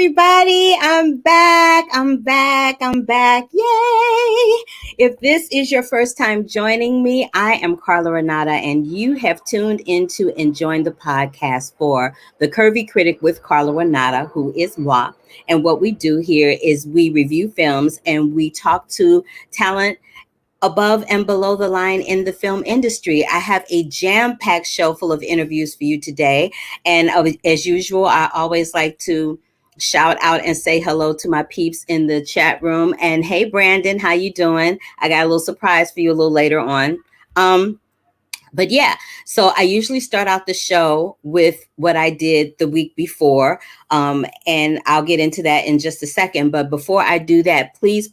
everybody. I'm back. Yay. If this is your first time joining me, I am Carla Renata, and you have tuned into and joined the podcast for The Curvy Critic with Carla Renata, who is moi. And what we do here is we review films and we talk to talent above and below the line in the film industry. I have a jam-packed show full of interviews for you today. And as usual, I always like to shout out and say hello to my peeps in the chat room. And hey, Brandon, how you doing? I got a little surprise for you a little later on. But yeah, so I usually start out the show with what I did the week before, and I'll get into that in just a second. But before I do that, please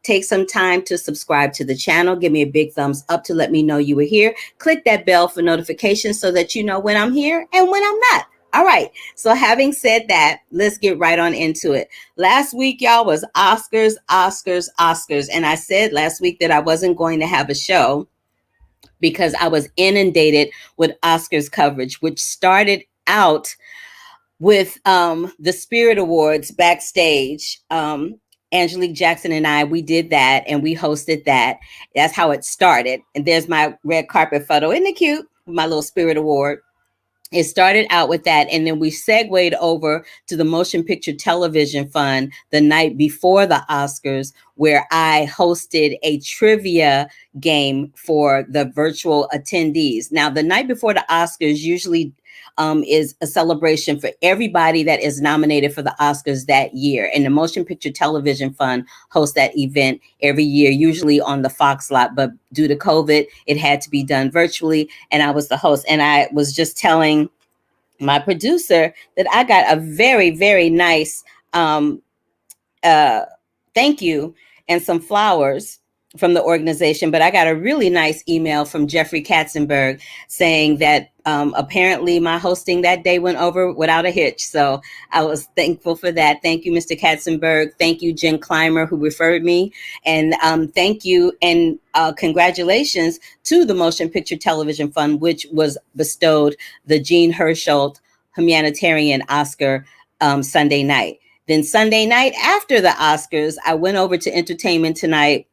take some time to subscribe to the channel. Give me a big thumbs up to let me know you were here. Click that bell for notifications so that you know when I'm here and when I'm not. All right. So having said that, let's get right on into it. Last week, y'all, was Oscars. And I said last week that I wasn't going to have a show because I was inundated with Oscars coverage, which started out with the Spirit Awards backstage. Angelique Jackson and I, we did that and we hosted that. That's how it started. And there's my red carpet photo. Isn't it cute? My little Spirit Award. It started out with that, and then we segued over to the Motion Picture Television Fund the night before the Oscars, where I hosted a trivia game for the virtual attendees. Now, the night before the Oscars usually is a celebration for everybody that is nominated for the Oscars that year. And the Motion Picture Television Fund hosts that event every year, usually on the Fox lot. But due to COVID, it had to be done virtually. And I was the host. And I was just telling my producer that I got a very, very nice thank you and some flowers from the organization, but I got a really nice email from Jeffrey Katzenberg saying that apparently my hosting that day went over without a hitch. So I was thankful for that. Thank you, Mr. Katzenberg. Thank you, Jen Clymer, who referred me. And thank you and congratulations to the Motion Picture Television Fund, which was bestowed the Jean Hersholt Humanitarian Oscar Sunday night. Then Sunday night after the Oscars, I went over to Entertainment Tonight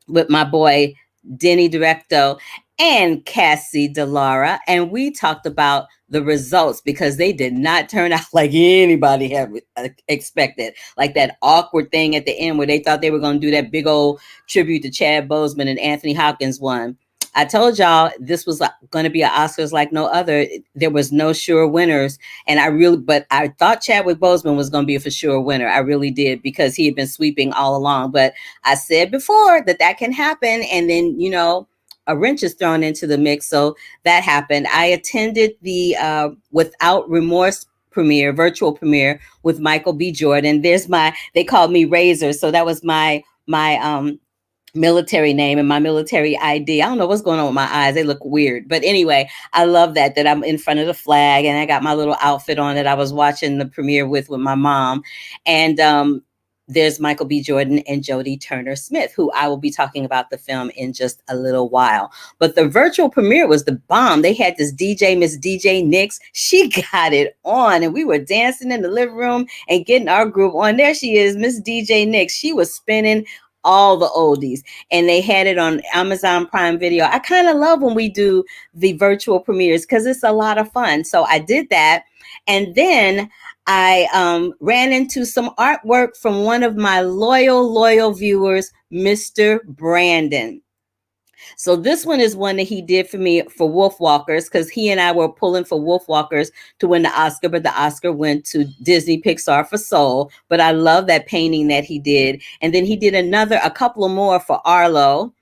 with my boy, Denny Directo and Cassie DeLara. And we talked about the results because they did not turn out like anybody had expected. Like that awkward thing at the end where they thought they were going to do that big old tribute to Chad Boseman and Anthony Hopkins won. I told y'all this was going to be an Oscars like no other. There was no sure winners. And but I thought Chadwick Boseman was going to be a for sure winner. I really did, because he had been sweeping all along. But I said before that can happen. And then, a wrench is thrown into the mix. So that happened. I attended the Without Remorse virtual premiere with Michael B. Jordan. They called me Razor. So that was my military name and my military ID. I don't know what's going on with my eyes. They look weird. But anyway, I love that I'm in front of the flag and I got my little outfit on that I was watching the premiere with my mom. And there's Michael B. Jordan and Jodie Turner-Smith, who I will be talking about the film in just a little while. But the virtual premiere was the bomb. They had this DJ, Miss DJ Nix. She got it on and we were dancing in the living room and getting our groove on. There she is, Miss DJ Nix. She was spinning all the oldies, and they had it on Amazon Prime Video. I kind of love when we do the virtual premieres because it's a lot of fun. So I did that. And then I ran into some artwork from one of my loyal viewers, Mr. Brandon. So this one is one that he did for me for Wolfwalkers, because he and I were pulling for Wolfwalkers to win the Oscar, but the Oscar went to Disney Pixar for Soul. But I love that painting that he did. And then he did a couple of more for Arlo.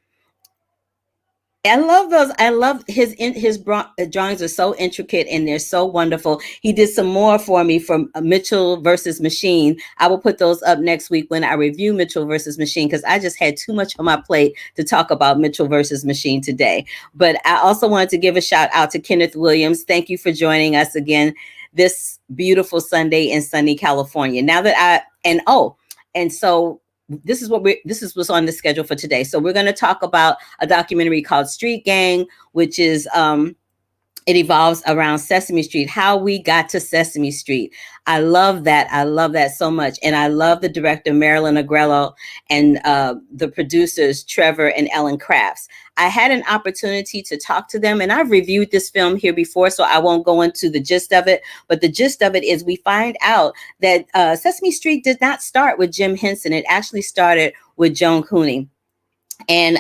I love those. I love his drawings are so intricate and they're so wonderful. He did some more for me from Mitchell versus Machine. I will put those up next week when I review Mitchell versus Machine, because I just had too much on my plate to talk about Mitchell versus Machine today. But I also wanted to give a shout out to Kenneth Williams. Thank you for joining us again this beautiful Sunday in sunny California. Now that this is what's on the schedule for today. So we're going to talk about a documentary called Street Gang, which is it evolves around Sesame Street, how we got to Sesame Street. I love that. I love that so much. And I love the director, Marilyn Agrelo, and the producers, Trevor and Ellen Crafts. I had an opportunity to talk to them, and I've reviewed this film here before, so I won't go into the gist of it. But the gist of it is we find out that Sesame Street did not start with Jim Henson. It actually started with Joan Cooney. And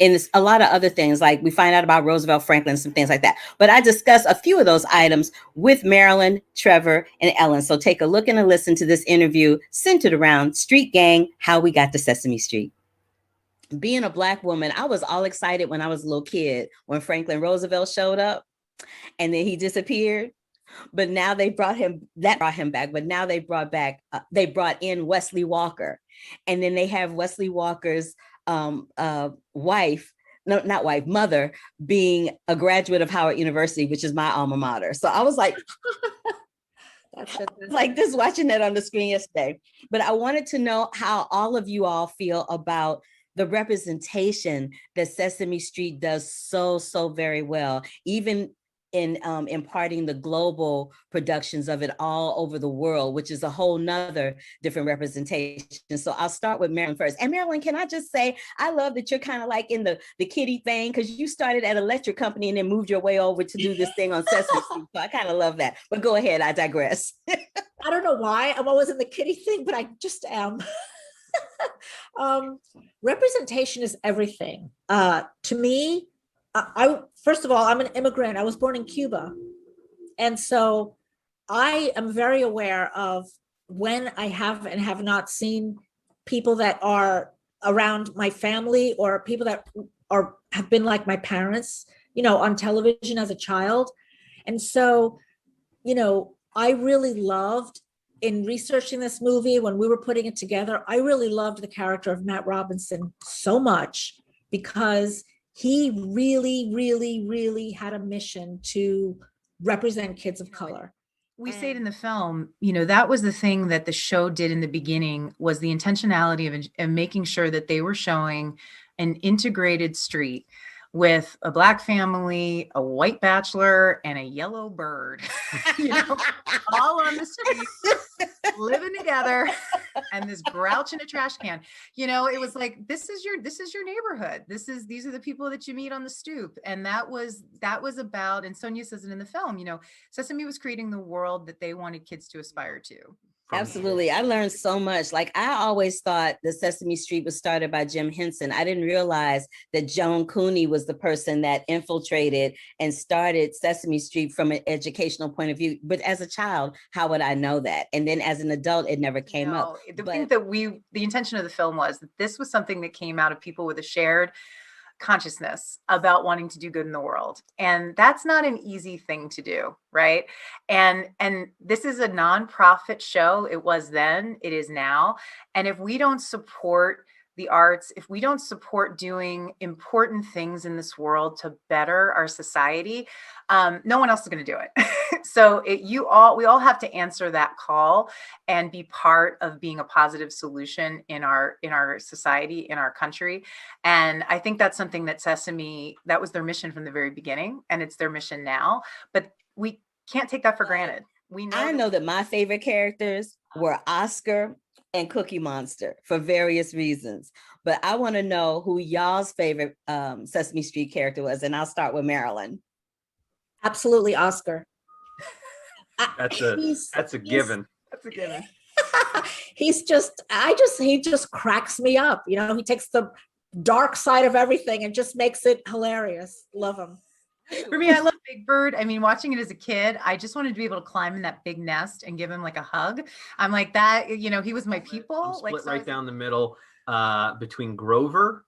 and it's a lot of other things, like we find out about Roosevelt Franklin, some things like that. But I discuss a few of those items with Marilyn, Trevor, and Ellen. So take a look and a listen to this interview centered around Street Gang, how we got to Sesame Street. Being a Black woman, I was all excited when I was a little kid when Franklin Roosevelt showed up and then he disappeared. But now they brought him back. But now they brought in Wesley Walker, and then they have Wesley Walker's mother being a graduate of Howard University, which is my alma mater. So I was like, like this, watching that on the screen yesterday. But I wanted to know how all of you all feel about the representation that Sesame Street does so very well, even in imparting the global productions of it all over the world, which is a whole nother different representation. So I'll start with Marilyn first. And Marilyn, can I just say, I love that you're kind of like in the kiddie thing, because you started at Electric Company and then moved your way over to do this thing on Sesame Street. So I kind of love that. But go ahead, I digress. I don't know why I'm always in the kiddie thing, but I just am. Representation is everything. To me, first of all, I'm an immigrant. I was born in Cuba. And so I am very aware of when I have and have not seen people that are around my family or people that have been like my parents, on television as a child. And so, I really loved, in researching this movie, when we were putting it together, I really loved the character of Matt Robinson so much, because he really had a mission to represent kids of color. We say it in the film, that was the thing that the show did in the beginning, was the intentionality of making sure that they were showing an integrated street with a Black family, a white bachelor, and a yellow bird, all on the street, living together, and this grouch in a trash can. It was like, this is your neighborhood. These are the people that you meet on the stoop. And that was about, and Sonia says it in the film, Sesame was creating the world that they wanted kids to aspire to. Absolutely. I learned so much. Like, I always thought that Sesame Street was started by Jim Henson. I didn't realize that Joan Cooney was the person that infiltrated and started Sesame Street from an educational point of view. But as a child, how would I know that? And then as an adult, it never came up. I think that the intention of the film was that this was something that came out of people with a shared consciousness about wanting to do good in the world. And that's not an easy thing to do, right? And this is a nonprofit show. It was then, it is now. And if we don't support the arts, if we don't support doing important things in this world to better our society, no one else is going to do it. So we all have to answer that call and be part of being a positive solution in our society, in our country. And I think that's something that Sesame, that was their mission from the very beginning, and it's their mission now. But we can't take that for granted. I know that my favorite characters were Oscar and Cookie Monster for various reasons. But I want to know who y'all's favorite Sesame Street character was, and I'll start with Marilyn. Absolutely, Oscar. That's a given. That's a given. He just cracks me up. He takes the dark side of everything and just makes it hilarious. Love him. For me, I love Big Bird. I mean, watching it as a kid, I just wanted to be able to climb in that big nest and give him like a hug. I'm like that, he was my people. Split right down the middle between Grover,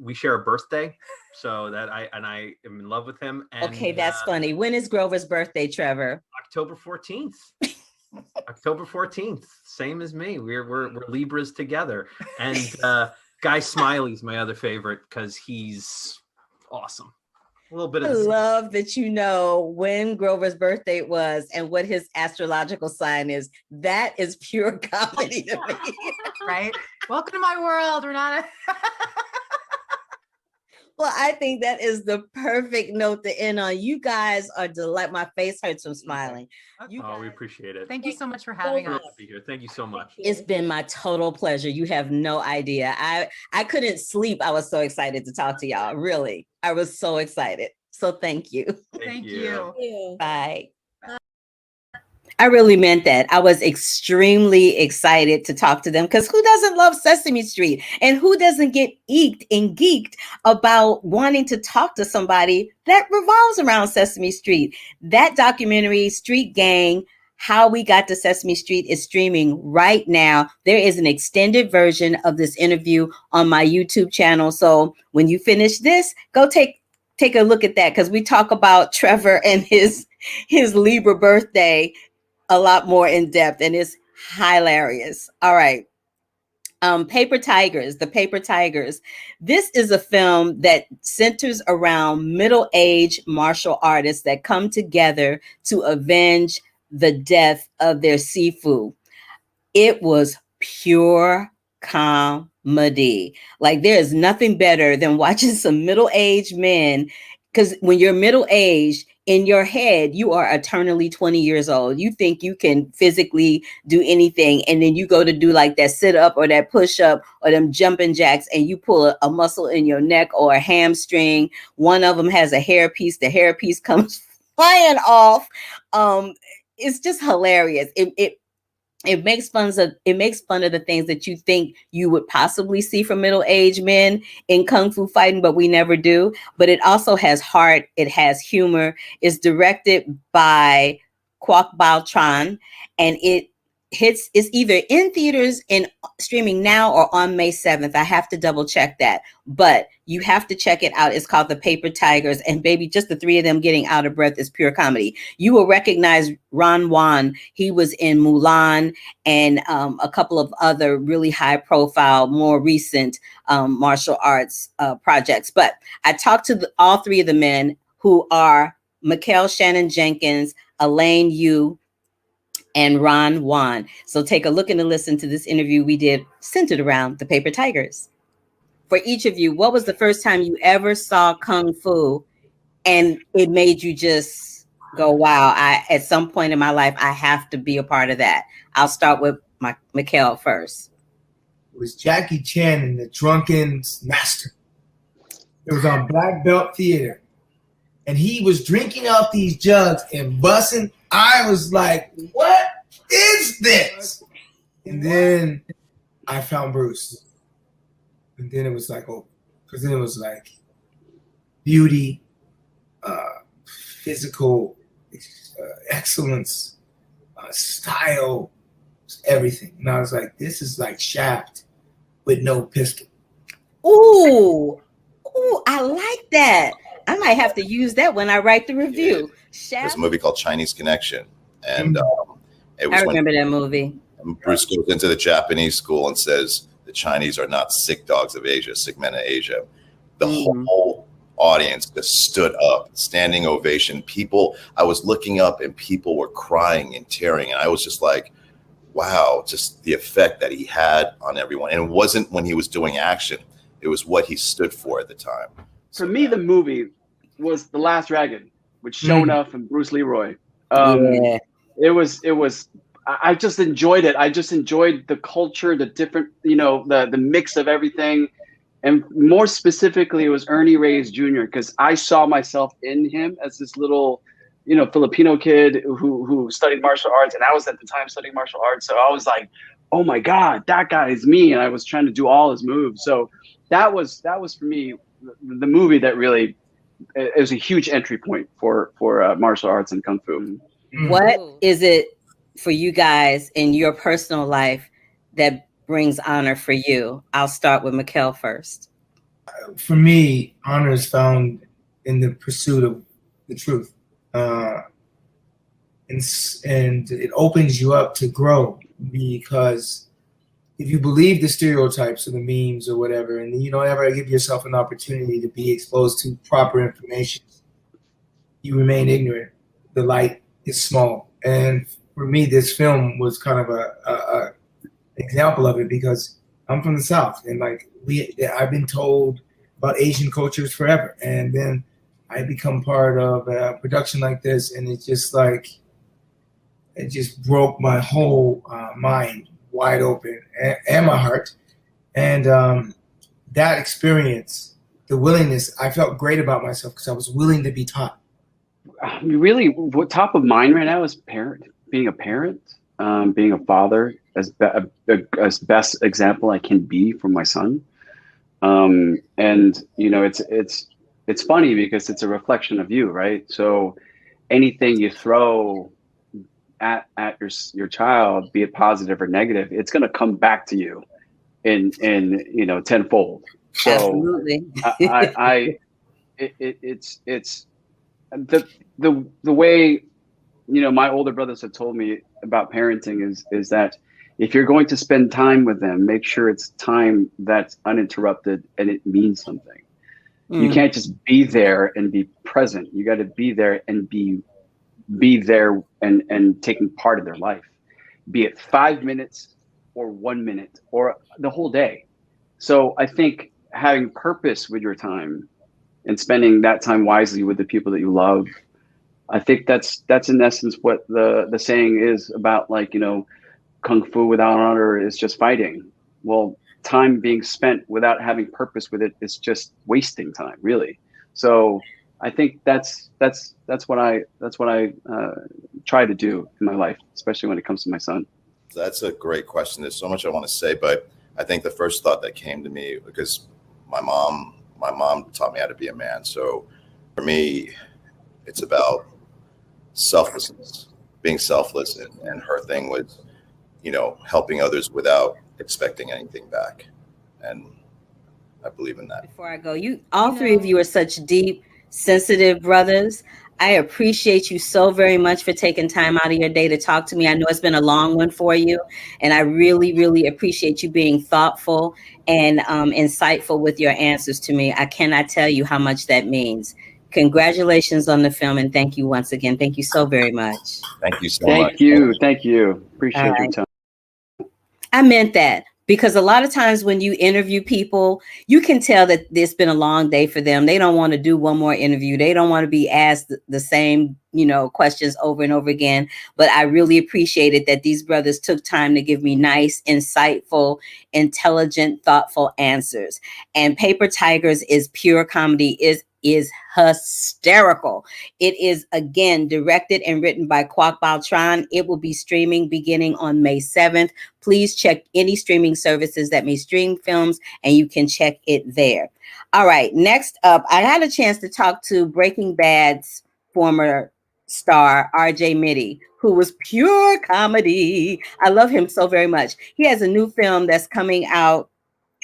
we share a birthday, so that I am in love with him. And, okay, that's funny. When is Grover's birthday, Trevor? October 14th. October 14th, same as me. We're Libras together. And Guy Smiley's my other favorite because he's awesome. A little bit of I love that you know when Grover's birthday was and what his astrological sign is. That is pure comedy to me. Right? Welcome to my world, Renata. Well, I think that is the perfect note to end on. You guys are delight. My face hurts from smiling. You Oh, we guys, appreciate it. Thank you so much for having Thrilled us. to be here. Thank you so much. it's been my total pleasure. You have no idea. I couldn't sleep. I was so excited to talk to y'all. Really, I was so excited. So thank you. Thank you. Bye. I really meant that. I was extremely excited to talk to them because who doesn't love Sesame Street? And who doesn't get eeked and geeked about wanting to talk to somebody that revolves around Sesame Street? That documentary, Street Gang, How We Got to Sesame Street, is streaming right now. There is an extended version of this interview on my YouTube channel. So when you finish this, go take a look at that because we talk about Trevor and his Libra birthday a lot more in depth, and it's hilarious. All right. Paper Tigers, The Paper Tigers. This is a film that centers around middle-aged martial artists that come together to avenge the death of their sifu. It was pure comedy. Like, there is nothing better than watching some middle-aged men, because when you're middle-aged, in your head, you are eternally 20 years old. You think you can physically do anything. And then you go to do like that sit up or that push up or them jumping jacks, and you pull a muscle in your neck or a hamstring. One of them has a hairpiece. The hairpiece comes flying off. It's just hilarious. It makes fun of the things that you think you would possibly see from middle-aged men in kung fu fighting, but we never do. But it also has heart. It has humor. It's directed by Kwok Bao Tran, and it's either in theaters and streaming now or on May 7th. I have to double check that, but you have to check it out. It's called The Paper Tigers, and baby, just the three of them getting out of breath is pure comedy. You will recognize Ron Wan. He was in Mulan and a couple of other really high profile, more recent martial arts projects. But I talked to all three of the men, who are Mikhail Shannon Jenkins, Elaine Yu, and Ron Wan. So take a look and a listen to this interview we did centered around The Paper Tigers. For each of you, what was the first time you ever saw Kung Fu and it made you just go, wow, at some point in my life, I have to be a part of that? I'll start with Mikhail first. It was Jackie Chan in The Drunken Master. It was on Black Belt Theater. And he was drinking out these jugs and busting. I was like, what is this? And then I found Bruce. And then it was like, oh, because then it was like beauty, physical excellence, style, everything. And I was like, this is like Shaft with no pistol. Ooh, I like that. I might have to use that when I write the review. There's a movie called Chinese Connection, and it was I remember that movie. Bruce goes into the Japanese school and says the Chinese are not sick dogs of Asia, sick men of Asia. The whole audience just stood up, standing ovation. People, I was looking up and people were crying and tearing, and I was just like, wow, just the effect that he had on everyone. And it wasn't when he was doing action, it was what he stood for at the time. For me, the movie was The Last Dragon with Shona and Bruce Leroy. Yeah. It was. I just enjoyed it. I just enjoyed the culture, the different, the mix of everything, and more specifically, it was Ernie Reyes Jr. because I saw myself in him as this little, Filipino kid who studied martial arts, and I was at the time studying martial arts, so I was like, oh my God, that guy is me, and I was trying to do all his moves. So that was for me the movie that really, it was a huge entry point for martial arts and kung fu. What is it for you guys in your personal life that brings honor for you? I'll start with Mikhail first. For me, honor is found in the pursuit of the truth. And it opens you up to grow, because if you believe the stereotypes or the memes or whatever, and you don't ever give yourself an opportunity to be exposed to proper information, you remain ignorant. The light is small. And for me, this film was kind of a example of it, because I'm from the South, and like I've been told about Asian cultures forever. And then I become part of a production like this, and it's just like, it just broke my whole mind wide open, and my heart. And that experience, the willingness, I felt great about myself because I was willing to be taught. Really, what top of mind right now is being a parent, being a father, as best example I can be for my son. And you know, it's funny because it's a reflection of you, right? So anything you throw at your child, be it positive or negative, it's going to come back to you in you know, tenfold. So Absolutely. it's the way, you know, my older brothers have told me about parenting is that if you're going to spend time with them, make sure it's time that's uninterrupted and it means something. You can't just be there and be present. You got to be there and be there and taking part of their life, be it 5 minutes or 1 minute or the whole day. So I think having purpose with your time and spending that time wisely with the people that you love, I think that's in essence what the saying is about, like, you know, kung fu without honor is just fighting. Well, time being spent without having purpose with it is just wasting time, really. So I think that's what I try to do in my life, especially when it comes to my son. That's a great question. There's so much I want to say, but I think the first thought that came to me, because my mom taught me how to be a man. So for me, it's about selflessness, being selfless, and her thing was, you know, helping others without expecting anything back. And I believe in that. Before I go, all three of you are such deep, sensitive brothers. I appreciate you so very much for taking time out of your day to talk to me. I know it's been a long one for you, and I really, really appreciate you being thoughtful and insightful with your answers to me. I cannot tell you how much that means. Congratulations on the film, and thank you once again. Thank you so very much. Thank you so much. Thank you. Appreciate your time. I meant that. Because a lot of times when you interview people, you can tell that it's been a long day for them. They don't want to do one more interview. They don't want to be asked the same, you know, questions over and over again. But I really appreciated that these brothers took time to give me nice, insightful, intelligent, thoughtful answers. And Paper Tigers is pure comedy, is hysterical. It is, again, directed and written by Kwok Baltran. It will be streaming beginning on May 7th. Please check any streaming services that may stream films, and you can check it there. All right, next up, I had a chance to talk to Breaking Bad's former star, RJ Mitte, who was pure comedy. I love him so very much. He has a new film that's coming out,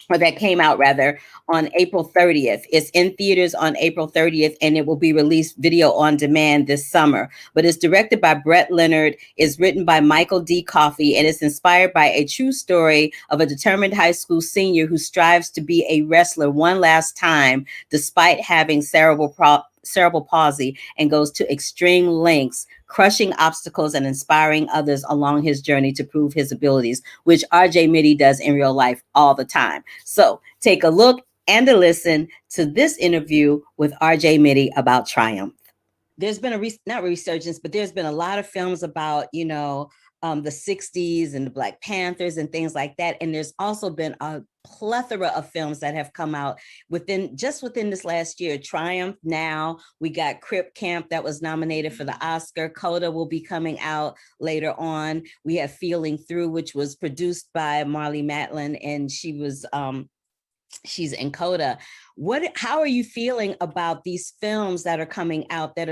or that came out rather, on April 30th. It's in theaters on April 30th, and it will be released video on demand this summer. But it's directed by Brett Leonard, is written by Michael D. Coffey, and it's inspired by a true story of a determined high school senior who strives to be a wrestler one last time, despite having cerebral palsy, and goes to extreme lengths, crushing obstacles and inspiring others along his journey to prove his abilities, which RJ Mitte does in real life all the time. So take a look and a listen to this interview with RJ Mitte about Triumph. There's been not resurgence, but there's been a lot of films about, you know, the 60s and the Black Panthers and things like that. And there's also been a plethora of films that have come out within this last year. Triumph now, we got Crip Camp that was nominated for the Oscar. Coda will be coming out later on. We have Feeling Through, which was produced by Marlee Matlin, and she's in Coda. How are you feeling about these films that are coming out that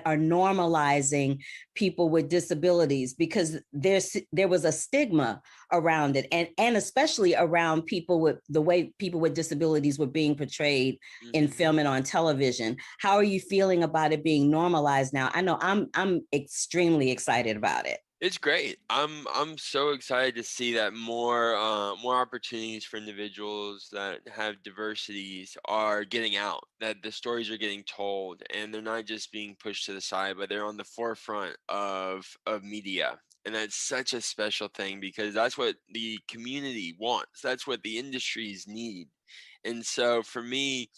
are normalizing people with disabilities? Because there was a stigma around it, and especially around people with the way people with disabilities were being portrayed in film and on television. How are you feeling about it being normalized now? I know I'm extremely excited about it. It's great. I'm so excited to see that more opportunities for individuals that have diversities are getting out, that the stories are getting told, and they're not just being pushed to the side, but they're on the forefront of media. And that's such a special thing because that's what the community wants. That's what the industries need. And so for me,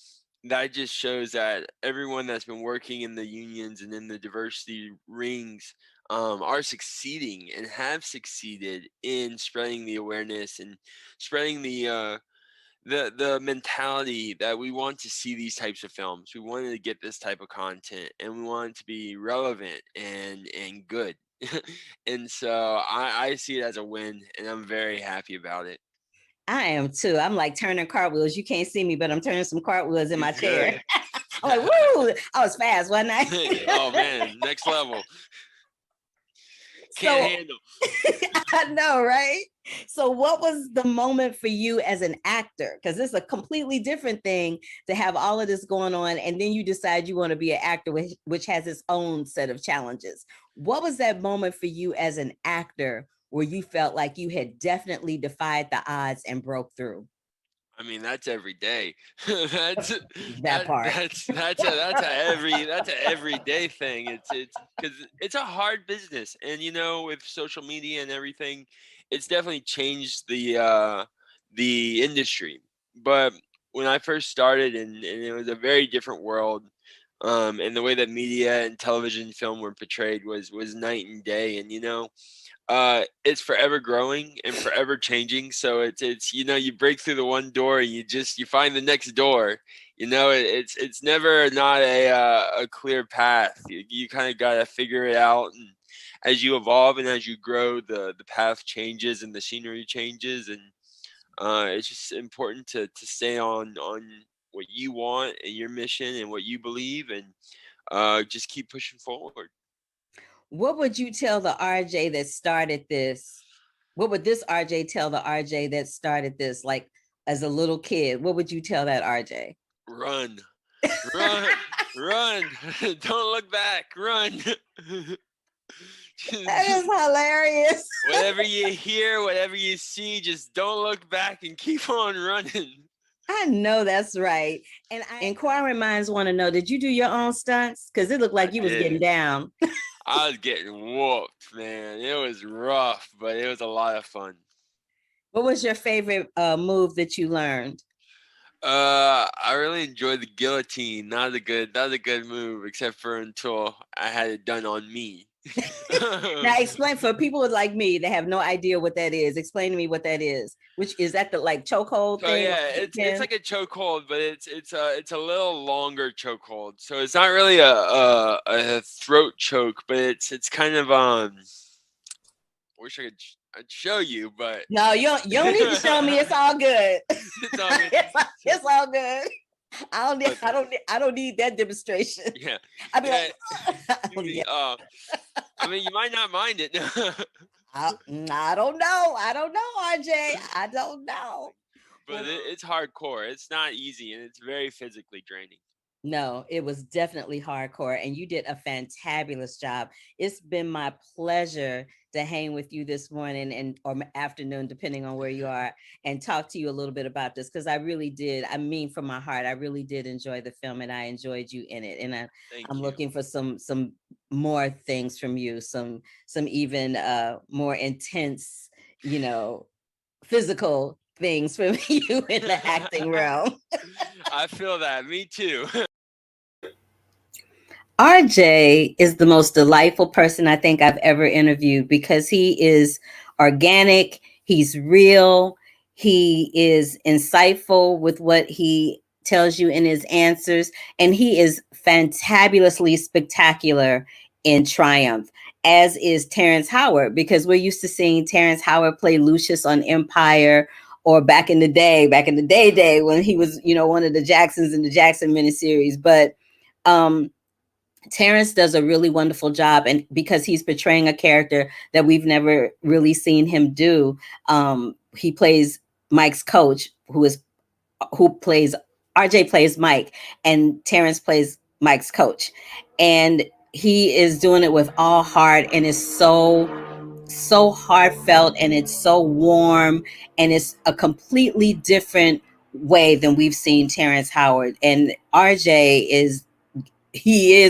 that just shows that everyone that's been working in the unions and in the diversity rings are succeeding and have succeeded in spreading the awareness and spreading the mentality that we want to see these types of films. We wanted to get this type of content, and we want it to be relevant and good. And so I see it as a win, and I'm very happy about it. I am too. I'm like turning cartwheels. You can't see me, but I'm turning some cartwheels in my It's chair. good. I'm like, woo! I was fast, wasn't I? Oh man, next level. Can't So handle. I know, right? So what was the moment for you as an actor? Because it's a completely different thing to have all of this going on, and then you decide you want to be an actor, which has its own set of challenges. What was that moment for you as an actor where you felt like you had definitely defied the odds and broke through? I mean, that's every day. that's That part. that's a everyday thing. It's because it's a hard business, and you know, with social media and everything, it's definitely changed the industry. But when I first started, and it was a very different world, and the way that media and television film were portrayed was night and day. And you know, it's forever growing and forever changing. So it's you know, you break through the one door and you find the next door. You know, it's never not a clear path. You kind of got to figure it out, and as you evolve and as you grow, the path changes and the scenery changes, and it's just important to stay on what you want and your mission and what you believe, and just keep pushing forward. What would you tell the RJ that started this? What would this RJ tell the RJ that started this, like as a little kid? What would you tell that RJ? Run, run, run! Don't look back. Run. That is hilarious. Whatever you hear, whatever you see, just don't look back and keep on running. I know that's right. And inquiring minds want to know, did you do your own stunts? Because it looked like you was getting down. I was getting whooped, man. It was rough, but it was a lot of fun. What was your favorite move that you learned? I really enjoyed the guillotine. Not a good move, except for until I had it done on me. Now explain for people like me that have no idea what that is. Explain to me what that is. Which is that the like chokehold So thing? yeah, it's like a chokehold, but it's a little longer chokehold. So it's not really a throat choke, but it's kind of I wish I'd show you, but no, you don't need to show me. It's all good. It's all good. It's all good. I don't need that demonstration. Yeah. I'd be like, I mean, you might not mind it. I don't know. I don't know, RJ. I don't know. But it's hardcore. It's not easy, and it's very physically draining. No, it was definitely hardcore, and you did a fantabulous job. It's been my pleasure to hang with you this morning or afternoon, depending on where you are, and talk to you a little bit about this, because I really did. I mean, from my heart, I really did enjoy the film, and I enjoyed you in it. And I'm looking for some more things from you, some even more intense, you know, physical things from you in the acting realm. I feel that. Me too. RJ is the most delightful person I think I've ever interviewed, because he is organic, he's real, he is insightful with what he tells you in his answers, and he is fantabulously spectacular in Triumph, as is Terrence Howard, because we're used to seeing Terrence Howard play Lucius on Empire, or back in the day when he was, you know, one of the Jacksons in the Jackson miniseries. But Terrence does a really wonderful job, and because he's portraying a character that we've never really seen him do. He plays Mike's coach, who plays RJ plays Mike, and Terrence plays Mike's coach, and he is doing it with all heart, and it's so heartfelt, and it's so warm, and it's a completely different way than we've seen Terrence Howard. And RJ is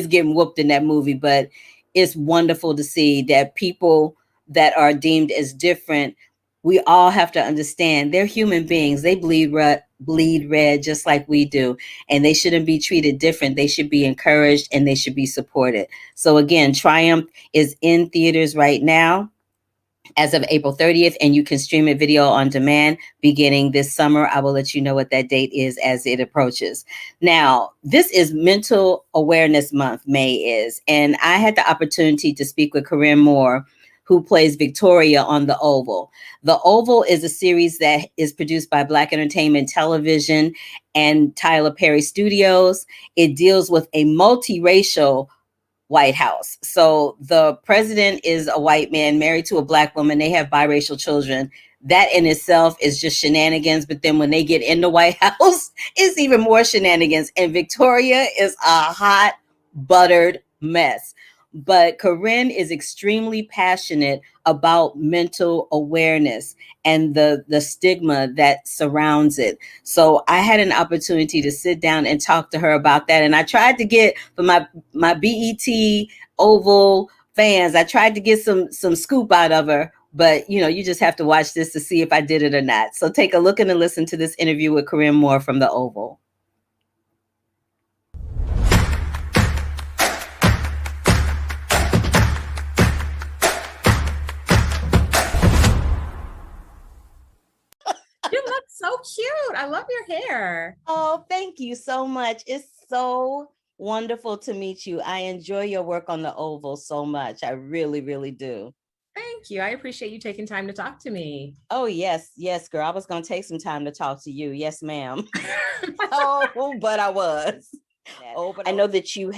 getting whooped in that movie, but it's wonderful to see that people that are deemed as different, we all have to understand they're human beings. They bleed red just like we do, and they shouldn't be treated different. They should be encouraged and they should be supported. So again, Triumph is in theaters right now as of April 30th, and you can stream it video on demand beginning this summer. I will let you know what that date is as it approaches. Now, this is Mental Awareness Month, May is, and I had the opportunity to speak with Kron Moore, who plays Victoria on The Oval. The Oval is a series that is produced by Black Entertainment Television and Tyler Perry Studios. It deals with a multiracial White House. So the president is a white man married to a Black woman. They have biracial children. That in itself is just shenanigans. But then when they get in the White House, it's even more shenanigans. And Victoria is a hot, buttered mess. But Kron is extremely passionate about mental awareness and the stigma that surrounds it. So I had an opportunity to sit down and talk to her about that. And I tried to get, for my BET Oval fans, I tried to get some scoop out of her. But, you know, you just have to watch this to see if I did it or not. So take a look and listen to this interview with Kron Moore from The Oval. You look so cute. I love your hair. Oh, thank you so much. It's so wonderful to meet you. I enjoy your work on The Oval so much. I really, really do. Thank you. I appreciate you taking time to talk to me. Oh, yes. Yes, girl. I was going to take some time to talk to you. Yes, ma'am. Oh, but I was. Oh, but I know that you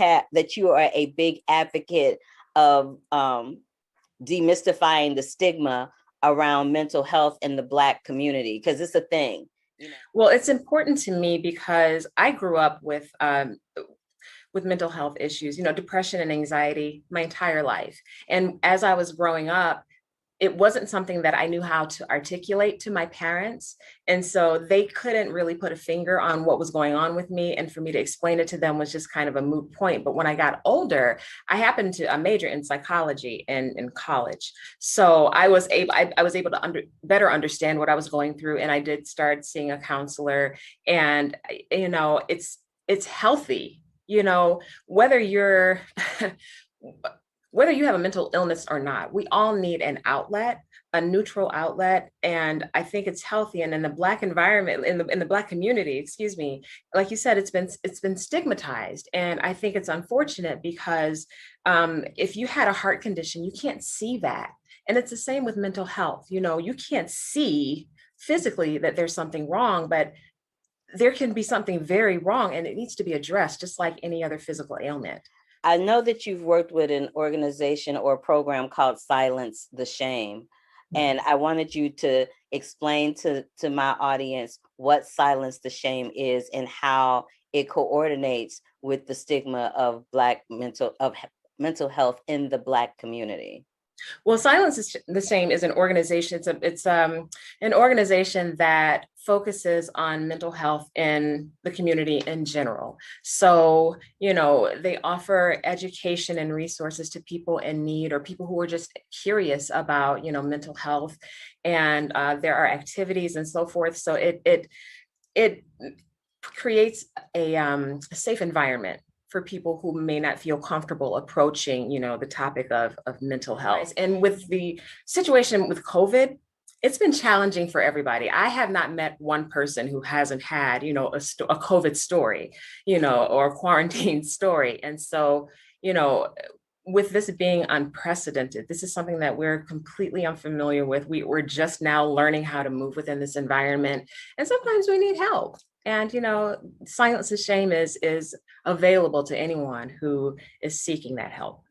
are a big advocate of demystifying the stigma around mental health in the Black community, because it's a thing. You know? Well, it's important to me because I grew up with mental health issues, you know, depression and anxiety my entire life. And as I was growing up, it wasn't something that I knew how to articulate to my parents. And so they couldn't really put a finger on what was going on with me. And for me to explain it to them was just kind of a moot point. But when I got older, I major in psychology in college. So I was able to better understand what I was going through. And I did start seeing a counselor. And, you know, it's healthy, you know, whether you have a mental illness or not, we all need an outlet, a neutral outlet. And I think it's healthy. And in the Black environment, in the Black community, excuse me, like you said, it's been stigmatized. And I think it's unfortunate because if you had a heart condition, you can't see that. And it's the same with mental health. You know, you can't see physically that there's something wrong, but there can be something very wrong and it needs to be addressed just like any other physical ailment. I know that you've worked with an organization or a program called Silence the Shame. And I wanted you to explain to my audience what Silence the Shame is and how it coordinates with the stigma of mental health in the Black community. Well, Silence the Shame is an organization. It's an organization that focuses on mental health in the community in general. So, you know, they offer education and resources to people in need or people who are just curious about, you know, mental health. And there are activities and so forth. So it creates a safe environment for people who may not feel comfortable approaching, you know, the topic of mental health. And with the situation with COVID, it's been challenging for everybody. I have not met one person who hasn't had, you know, a COVID story, you know, or a quarantine story. And so, you know, with this being unprecedented, this is something that we're completely unfamiliar with. We're just now learning how to move within this environment. And sometimes we need help. And, you know, Silence the Shame is available to anyone who is seeking that help.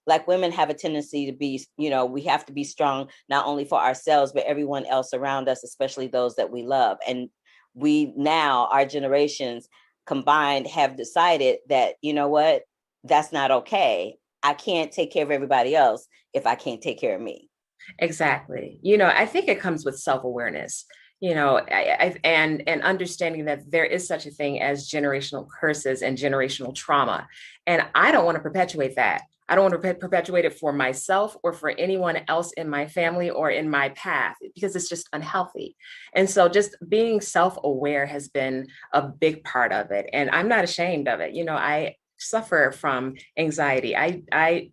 Black women have a tendency to be, you know, we have to be strong, not only for ourselves, but everyone else around us, especially those that we love. And we now, our generations combined, have decided that, you know what, that's not okay. I can't take care of everybody else if I can't take care of me. Exactly. You know, I think it comes with self-awareness. You know, and understanding that there is such a thing as generational curses and generational trauma. And I don't want to perpetuate that. I don't want to perpetuate it for myself or for anyone else in my family or in my path, because it's just unhealthy. And so just being self-aware has been a big part of it. And I'm not ashamed of it. You know, I suffer from anxiety. I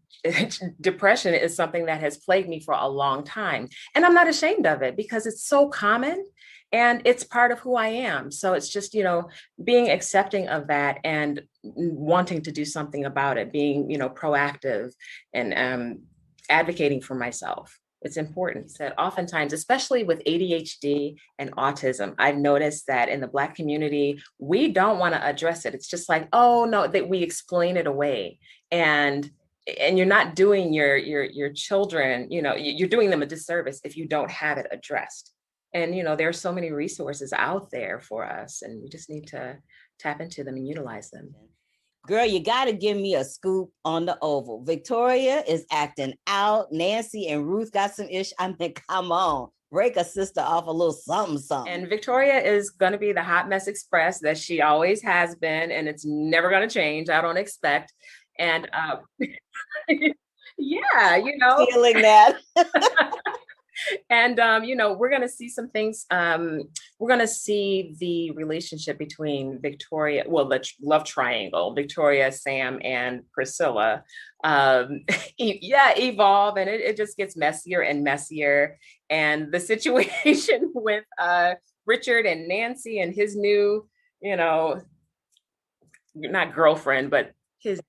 depression is something that has plagued me for a long time. And I'm not ashamed of it because it's so common and it's part of who I am. So it's just, you know, being accepting of that and wanting to do something about it, being, you know, proactive and advocating for myself. It's important. He said, oftentimes, especially with ADHD and autism, I've noticed that in the Black community, we don't want to address it. It's just like, oh no, that we explain it away. And you're not doing your children, you know, you're doing them a disservice if you don't have it addressed. And, you know, there are so many resources out there for us, and we just need to tap into them and utilize them. Girl, you got to give me a scoop on the Oval. Victoria is acting out. Nancy and Ruth got some ish. I mean, come on, break a sister off a little something, something. And Victoria is going to be the Hot Mess Express that she always has been, and it's never going to change. I don't expect. And yeah, you know, feeling that. And, you know, we're going to see some things. We're going to see the relationship between Victoria, well, the love triangle, Victoria, Sam, and Priscilla, evolve. And it just gets messier and messier. And the situation with Richard and Nancy and his new, you know, not girlfriend, but his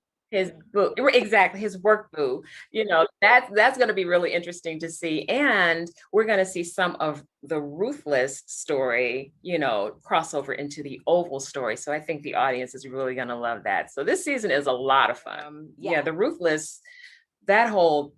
boo, exactly, his work boo, you know, that's going to be really interesting to see. And we're going to see some of the Ruthless story, you know, crossover into the Oval story. So I think the audience is really going to love that. So this season is a lot of fun. Yeah, the Ruthless, that whole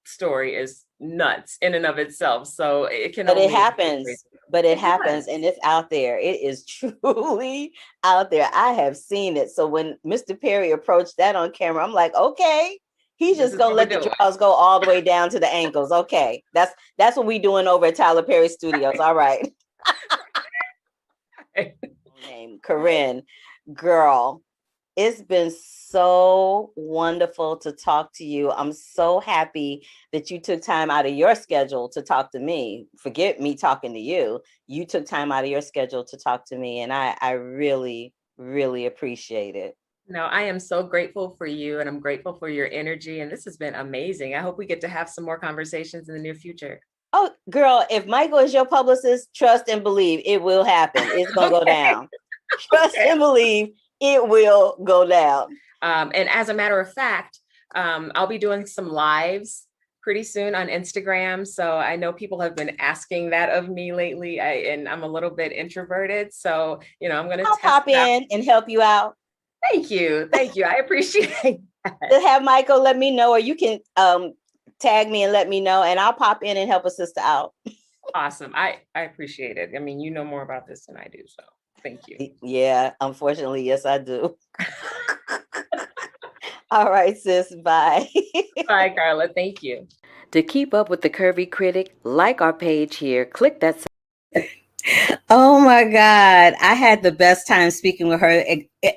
story is nuts in and of itself. So it can. But it happens. But it happens, and it's out there. It is truly out there. I have seen it. So when Mr. Perry approached that on camera, I'm like, okay, he's just gonna let the drawers go all the way down to the ankles. Okay, that's what we doing over at Tyler Perry Studios. All right. Name Corinne, girl. It's been so wonderful to talk to you. I'm so happy that you took time out of your schedule to talk to me. Forget me talking to you. You took time out of your schedule to talk to me. And I really, really appreciate it. No, I am so grateful for you, and I'm grateful for your energy. And this has been amazing. I hope we get to have some more conversations in the near future. Oh, girl, if Michael is your publicist, trust and believe it will happen. It's going to go down. Trust and believe it will go down. And as a matter of fact, I'll be doing some lives pretty soon on Instagram. So I know people have been asking that of me lately, and I'm a little bit introverted. So, you know, I'm going to pop in and help you out. Thank you. Thank you. I appreciate that. Just have Michael let me know, or you can tag me and let me know, and I'll pop in and help a sister out. Awesome. I appreciate it. I mean, you know more about this than I do. So thank you. Yeah, unfortunately, yes, I do. All right, sis. Bye. Bye, Carla. Thank you. To keep up with the Curvy Critic, like our page here, click that. Oh my God. I had the best time speaking with her.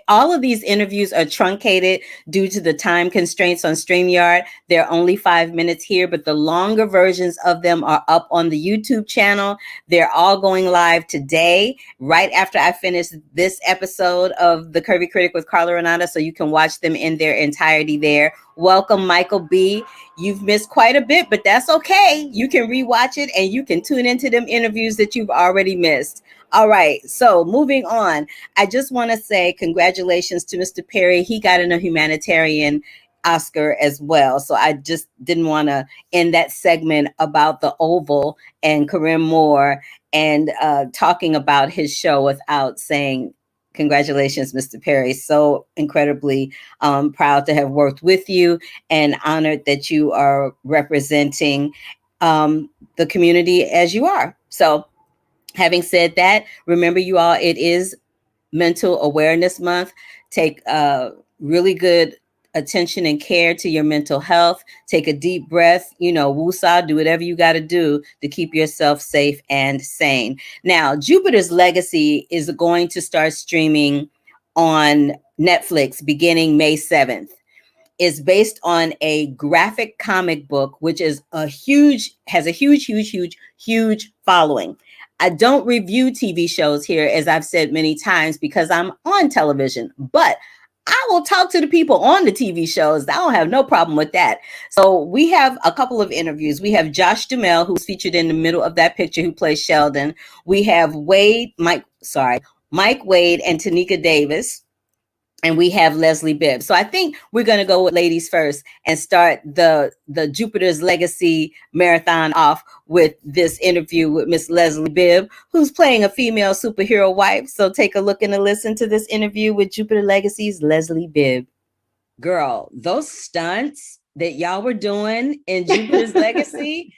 All of these interviews are truncated due to the time constraints on StreamYard. They're only 5 minutes here, but the longer versions of them are up on the YouTube channel. They're all going live today, right after I finish this episode of The Curvy Critic with Carla Renata, so you can watch them in their entirety there. Welcome, Michael B. You've missed quite a bit, but that's okay. You can rewatch it and you can tune into them interviews that you've already missed. All right, so moving on. I just want to say congratulations to Mr. Perry. He got a humanitarian Oscar as well. So I just didn't want to end that segment about the Oval and Kron Moore and talking about his show without saying congratulations, Mr. Perry. So incredibly proud to have worked with you and honored that you are representing the community as you are. So having said that, remember you all, it is Mental Awareness Month. Take really good attention and care to your mental health. Take a deep breath, woosah, do whatever you got to do to keep yourself safe and sane. Now, Jupiter's Legacy is going to start streaming on Netflix beginning May 7th. is based on a graphic comic book, which is has a huge following. I don't review TV shows here, as I've said many times, because I'm on television, but I will talk to the people on the TV shows. I don't have no problem with that. So we have a couple of interviews. We have Josh Duhamel, who's featured in the middle of that picture, who plays Sheldon. We have Mike Wade and Tanika Davis. And we have Leslie Bibb. So I think we're going to go with ladies first and start the Jupiter's Legacy marathon off with this interview with Miss Leslie Bibb, who's playing a female superhero wife. So take a look and a listen to this interview with Jupiter Legacy's Leslie Bibb. Girl, those stunts that y'all were doing in Jupiter's Legacy,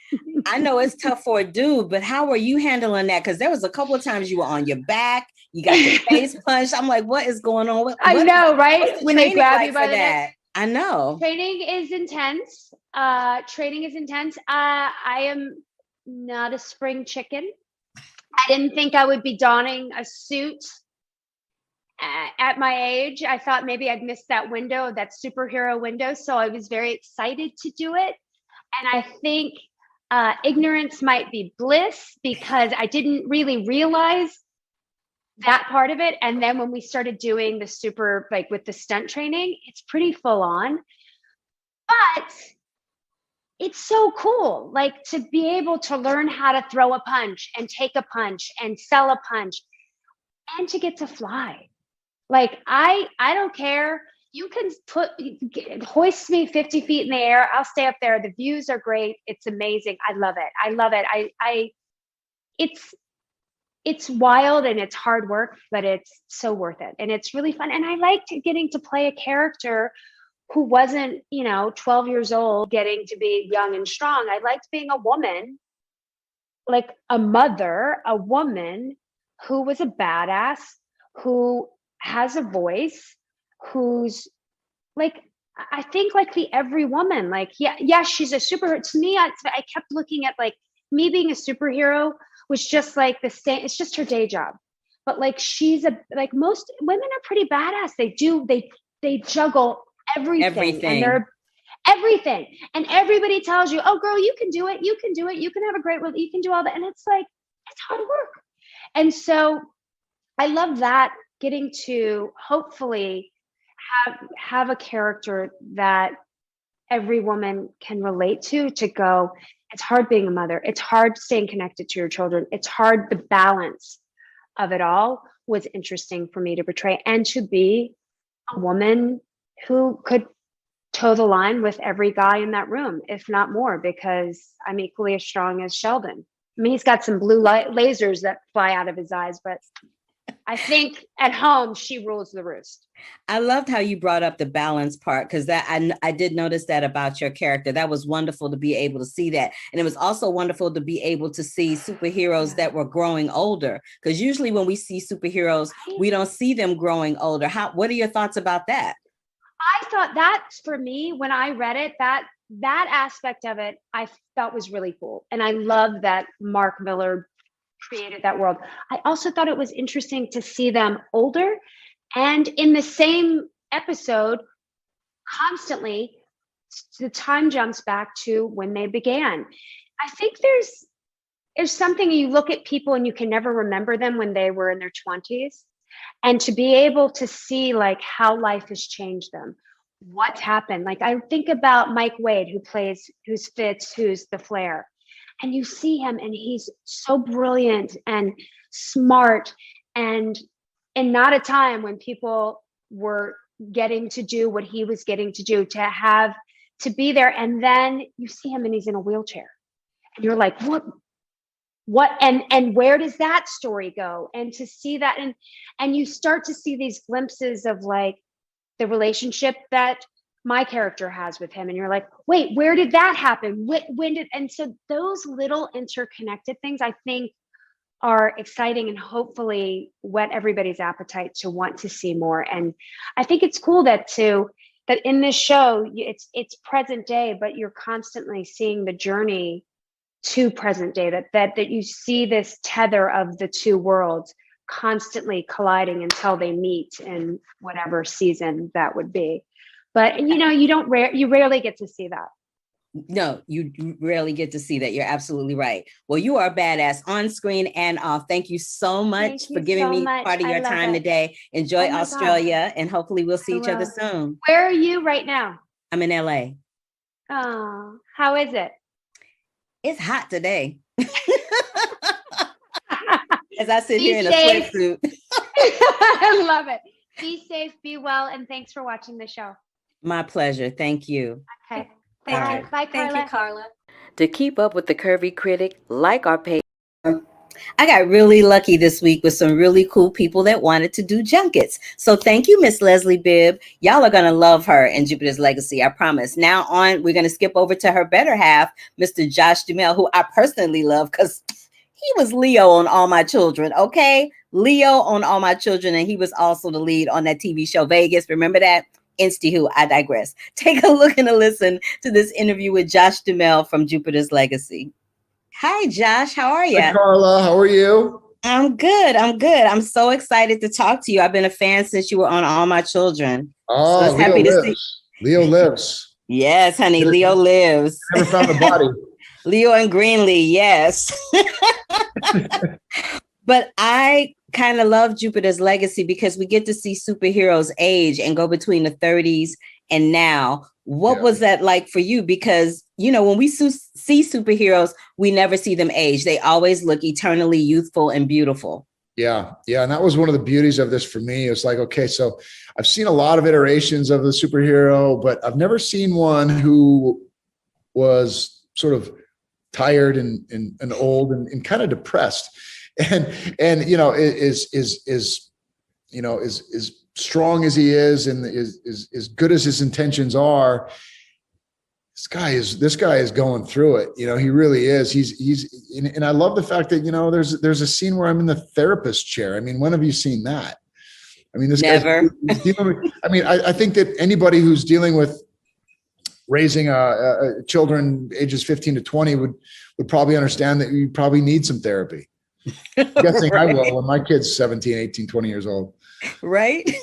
I know it's tough for a dude, but how were you handling that? Because there was a couple of times you were on your back. You got your face punched. I'm like, what is going on? I know, right? When they grab you by the neck. I know. Training is intense. I am not a spring chicken. I didn't think I would be donning a suit at my age. I thought maybe I'd missed that window, that superhero window. So I was very excited to do it. And I think ignorance might be bliss, because I didn't really realize that part of it. And then when we started doing the with the stunt training, it's pretty full on, but it's so cool. Like, to be able to learn how to throw a punch and take a punch and sell a punch, and to get to fly. Like, I don't care. You can hoist me 50 feet in the air. I'll stay up there. The views are great. It's amazing. I love it. It's wild and it's hard work, but it's so worth it. And it's really fun. And I liked getting to play a character who wasn't, 12 years old, getting to be young and strong. I liked being a woman, like a mother, a woman who was a badass, who has a voice, who's like, I think like the every woman, like, yeah, she's a superhero. To me, I kept looking at like me being a superhero was just like the same. It's just her day job. But like, most women are pretty badass. They juggle everything. And they're everything. And everybody tells you, oh girl, you can do it. You can do it. You can have a great, you can do all that. And it's like, it's hard work. And so I love that, getting to hopefully have a character that every woman can relate to go, it's hard being a mother. It's hard staying connected to your children. It's hard. The balance of it all was interesting for me to portray, and to be a woman who could toe the line with every guy in that room, if not more, because I'm equally as strong as Sheldon. I mean, he's got some blue lasers that fly out of his eyes, but I think at home she rules the roost. I loved how you brought up the balance part, because that I did notice that about your character. That was wonderful to be able to see that. And it was also wonderful to be able to see superheroes that were growing older, because usually when we see superheroes, we don't see them growing older. What are your thoughts about that? I thought that, for me, when I read it, that aspect of it, I thought was really cool. And I love that Mark Miller created that world. I also thought it was interesting to see them older, and in the same episode, constantly the time jumps back to when they began. I think there's something, you look at people and you can never remember them when they were in their 20s, and to be able to see like how life has changed them, what's happened. Like, I think about Mike Wade, who's Fitz, who's the Flare. And you see him and he's so brilliant and smart, and not a time when people were getting to do what he was getting to do, to be there. And then you see him and he's in a wheelchair, and you're like, what, and where does that story go? And to see that, and you start to see these glimpses of like the relationship that my character has with him, and you're like, wait, where did that happen? And so those little interconnected things, I think, are exciting and hopefully whet everybody's appetite to want to see more. And I think it's cool that in this show, it's present day, but you're constantly seeing the journey to present day, that you see this tether of the two worlds constantly colliding until they meet in whatever season that would be. But you rarely get to see that. No, you rarely get to see that. You're absolutely right. Well, you are a badass on screen and off. Thank you so much for giving me part of your time today. Enjoy Australia, and hopefully we'll see each other soon. Where are you right now? I'm in LA. Oh, how is it? It's hot today. As I sit here in a sweatsuit. I love it. Be safe, be well, and thanks for watching the show. My pleasure. Thank you. Okay. Bye. Bye, Carla. Thank you, Carla. To keep up with the Curvy Critic, like our page. I got really lucky this week with some really cool people that wanted to do junkets. So thank you, Miss Leslie Bibb. Y'all are going to love her in Jupiter's Legacy, I promise. Now on, we're going to skip over to her better half, Mr. Josh Duhamel, who I personally love because he was Leo on All My Children, okay? Leo on All My Children, and he was also the lead on that TV show Vegas. Remember that? Insti-who, I digress. Take a look and a listen to this interview with Josh Duhamel from Jupiter's Legacy. Hi, Josh. How are you? Hi, Carla. How are you? I'm good. I'm so excited to talk to you. I've been a fan since you were on All My Children. Oh, so happy to see. Leo lives. Yes, honey. Leo lives. Never found the body. Leo and Greenlee, yes. But I kind of love Jupiter's Legacy because we get to see superheroes age and go between the 30s and now. What was that like for you? Because, when we see superheroes, we never see them age. They always look eternally youthful and beautiful. Yeah. And that was one of the beauties of this for me. It's like, okay, so I've seen a lot of iterations of the superhero, but I've never seen one who was sort of tired and old and kind of depressed. And is strong as he is and is as good as his intentions are. This guy is going through it. He really is. And I love the fact that, there's a scene where I'm in the therapist chair. I mean, when have you seen that? I mean, this never. I think that anybody who's dealing with raising children ages 15 to 20 would probably understand that you probably need some therapy. I'm guessing right. I will when my kid's 17, 18, 20 years old. Right.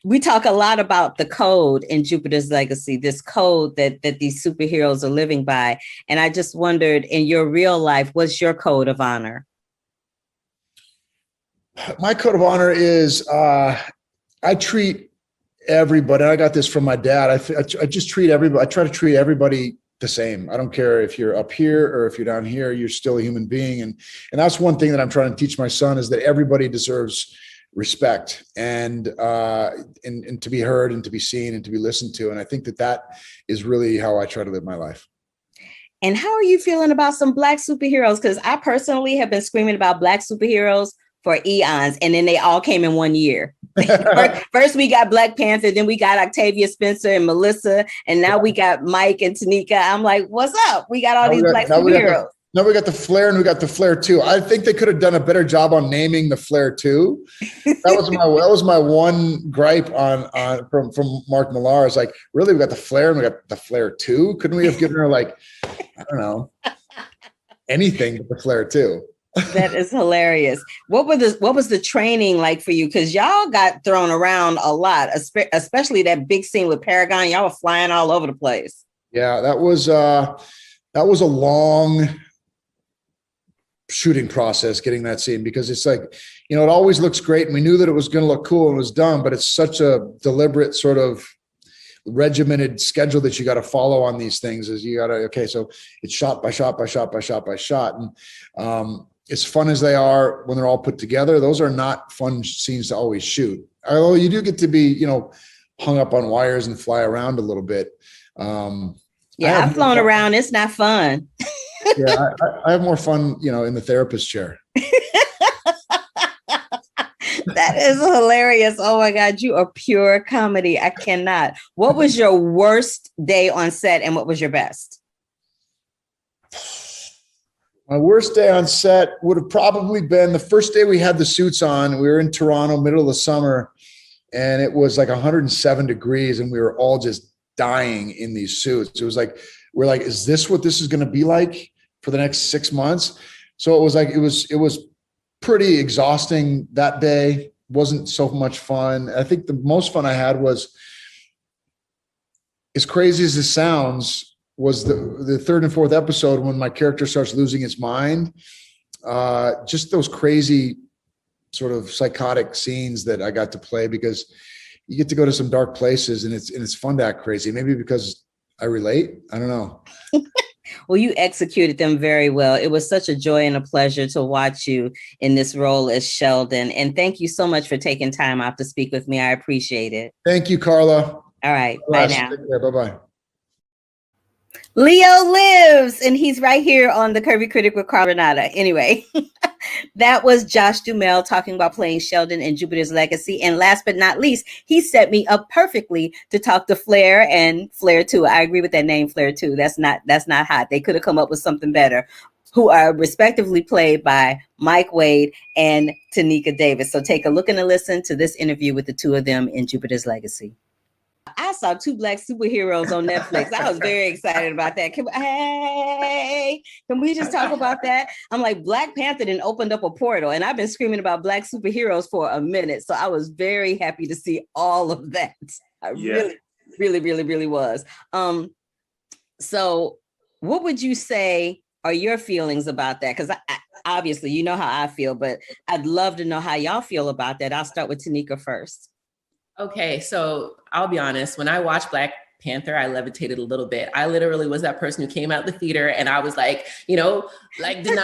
We talk a lot about the code in Jupiter's Legacy, this code that these superheroes are living by. And I just wondered, in your real life, what's your code of honor? My code of honor is I treat everybody. I got this from my dad. I just treat everybody. I try to treat everybody the same. I don't care if you're up here or if you're down here, you're still a human being. And that's one thing that I'm trying to teach my son is that everybody deserves respect and to be heard and to be seen and to be listened to. And I think that is really how I try to live my life. And how are you feeling about some Black superheroes? Because I personally have been screaming about Black superheroes for eons, and then they all came in one year. First we got Black Panther, then we got Octavia Spencer and Melissa, and now we got Mike and Tanika. I'm like, what's up? We got all these Black superheroes. Now we got the Flare and we got the Flare 2. I think they could have done a better job on naming the Flare 2. That was my one gripe from Mark Millar. It's like, really, we got the Flare and we got the Flare 2? Couldn't we have given her I don't know, anything but the Flare 2? That is hilarious. What was the training like for you? Because y'all got thrown around a lot, especially that big scene with Paragon. Y'all were flying all over the place. Yeah, that was a long shooting process getting that scene, because it's like, it always looks great and we knew that it was going to look cool and it was done, but it's such a deliberate sort of regimented schedule that you got to follow on these things. Is you got to, okay, so it's shot by shot by shot by shot by shot. And as fun as they are when they're all put together, those are not fun scenes to always shoot. Although you do get to be, hung up on wires and fly around a little bit. Yeah, I've flown around. It's not fun. Yeah, I have more fun, in the therapist chair. That is hilarious. Oh my God, you are pure comedy. I cannot. What was your worst day on set and what was your best? My worst day on set would have probably been the first day we had the suits on. We were in Toronto, middle of the summer, and it was like 107 degrees and we were all just dying in these suits. It was like, we're like, is this what this is going to be like for the next 6 months? So it was like, it was pretty exhausting that day. Wasn't so much fun. I think the most fun I had was as crazy as this sounds, was the third and fourth episode when my character starts losing his mind. Just those crazy sort of psychotic scenes that I got to play, because you get to go to some dark places and it's fun to act crazy. Maybe because I relate. I don't know. Well, you executed them very well. It was such a joy and a pleasure to watch you in this role as Sheldon. And thank you so much for taking time out to speak with me. I appreciate it. Thank you, Carla. All right. Bye now. Bye-bye. Leo lives, and he's right here on the Curvy Critic with Carla Renata. Anyway, that was Josh Duhamel talking about playing Sheldon in Jupiter's Legacy. And last but not least, he set me up perfectly to talk to Flair and Flair 2. I agree with that name, Flair 2. That's not hot. They could have come up with something better, who are respectively played by Mike Wade and Tanika Davis. So take a look and a listen to this interview with the two of them in Jupiter's Legacy. I saw 2 Black superheroes on Netflix. I was very excited about that. Can we just talk about that? I'm like, Black Panther then opened up a portal, and I've been screaming about Black superheroes for a minute. So I was very happy to see all of that. I really was. So what would you say are your feelings about that? Because I obviously, you know how I feel, but I'd love to know how y'all feel about that. I'll start with Tanika first. Okay, so I'll be honest. When I watched Black Panther, I levitated a little bit. I literally was that person who came out the theater and I was like, denying. I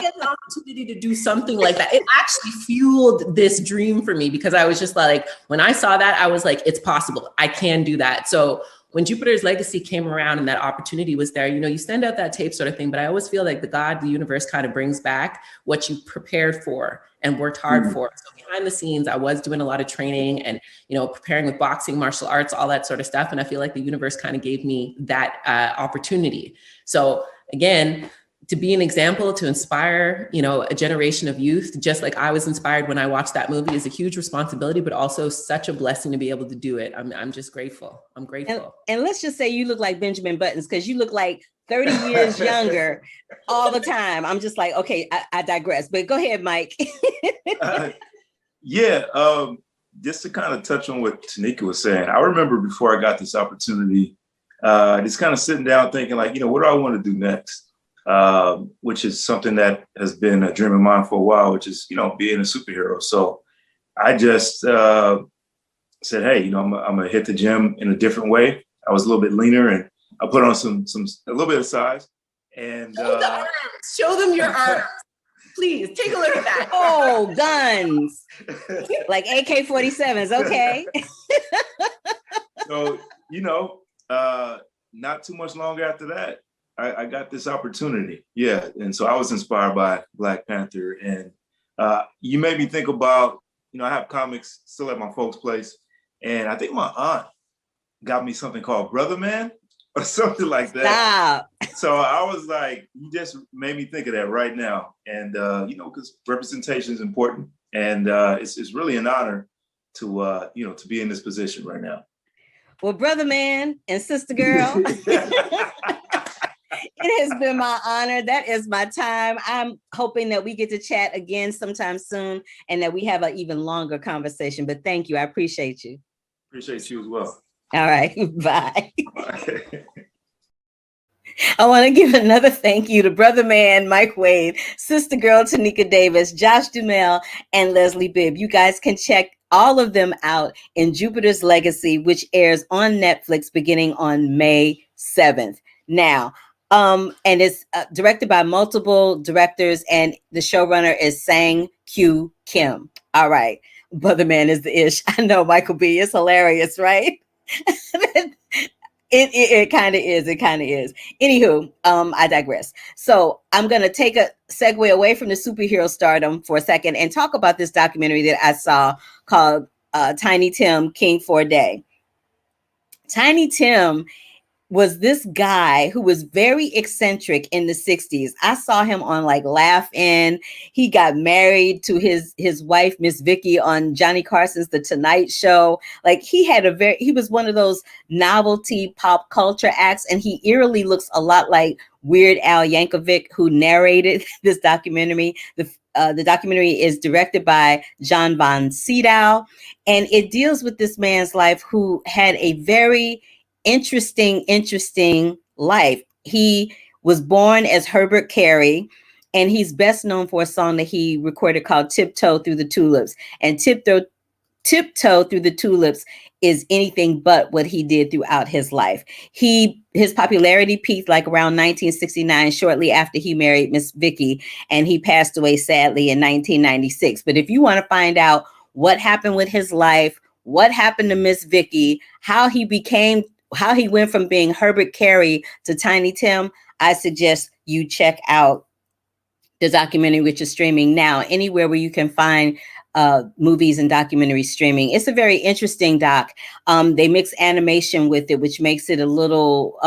get the opportunity to do something like that. It actually fueled this dream for me, because I was just like, when I saw that, I was like, it's possible. I can do that. So when Jupiter's Legacy came around and that opportunity was there, you send out that tape sort of thing, but I always feel like the universe kind of brings back what you prepared for and worked hard for. So behind the scenes, I was doing a lot of training and, preparing with boxing, martial arts, all that sort of stuff. And I feel like the universe kind of gave me that opportunity. So again, to be an example, to inspire, a generation of youth, just like I was inspired when I watched that movie, is a huge responsibility, but also such a blessing to be able to do it. I'm just grateful. I'm grateful. And let's just say you look like Benjamin Buttons, because you look like 30 years younger all the time. I'm just like, okay, I digress, but go ahead, Mike. Just to kind of touch on what Tanika was saying, I remember before I got this opportunity, just kind of sitting down thinking like, what do I want to do next? Which is something that has been a dream of mine for a while, which is, being a superhero. So I just said, hey, I'm gonna hit the gym in a different way. I was a little bit leaner and I put on a little bit of size. And show them your arms. Please take a look at that. Oh, guns. Like AK-47s, okay. So, not too much longer after that, I got this opportunity. Yeah. And so I was inspired by Black Panther. And you made me think about, I have comics still at my folks' place. And I think my aunt got me something called Brother Man or something like that. Stop. So I was like, you just made me think of that right now. And, because representation is important. And it's really an honor to, to be in this position right now. Well, Brother Man and Sister Girl. It has been my honor. That is my time. I'm hoping that we get to chat again sometime soon and that we have an even longer conversation. But thank you. I appreciate you. Appreciate you as well. All right. Bye. Bye. I want to give another thank you to Brother Man, Mike Wade, Sister Girl, Tanika Davis, Josh Duhamel, and Leslie Bibb. You guys can check all of them out in Jupiter's Legacy, which airs on Netflix beginning on May 7th. Now, and it's directed by multiple directors, and the showrunner is Sang Kyu Kim. All right. Brother Man is the ish. I know, Michael B. It's hilarious, right? It kind of is. It kind of is. Anywho, I digress. So I'm going to take a segue away from the superhero stardom for a second and talk about this documentary that I saw called Tiny Tim, King for a Day. Tiny Tim was this guy who was very eccentric in the 60s. I saw him on like Laugh In. He got married to his wife, Miss Vicky, on Johnny Carson's The Tonight Show. Like he was one of those novelty pop culture acts, and he eerily looks a lot like Weird Al Yankovic, who narrated this documentary. The documentary is directed by John von Sydow, and it deals with this man's life who had a very interesting life. He was born as Herbert Carey, and he's best known for a song that he recorded called Tiptoe Through the Tulips. And Tiptoe Through the Tulips is anything but what he did throughout his life. His popularity peaked like around 1969, shortly after he married Miss Vicky, and he passed away sadly in 1996. But if you want to find out what happened with his life, what happened to Miss Vicky, how he went from being Herbert Carey to Tiny Tim, I suggest you check out the documentary, which is streaming now anywhere where you can find movies and documentaries streaming. It's a very interesting doc. They mix animation with it, which makes it a little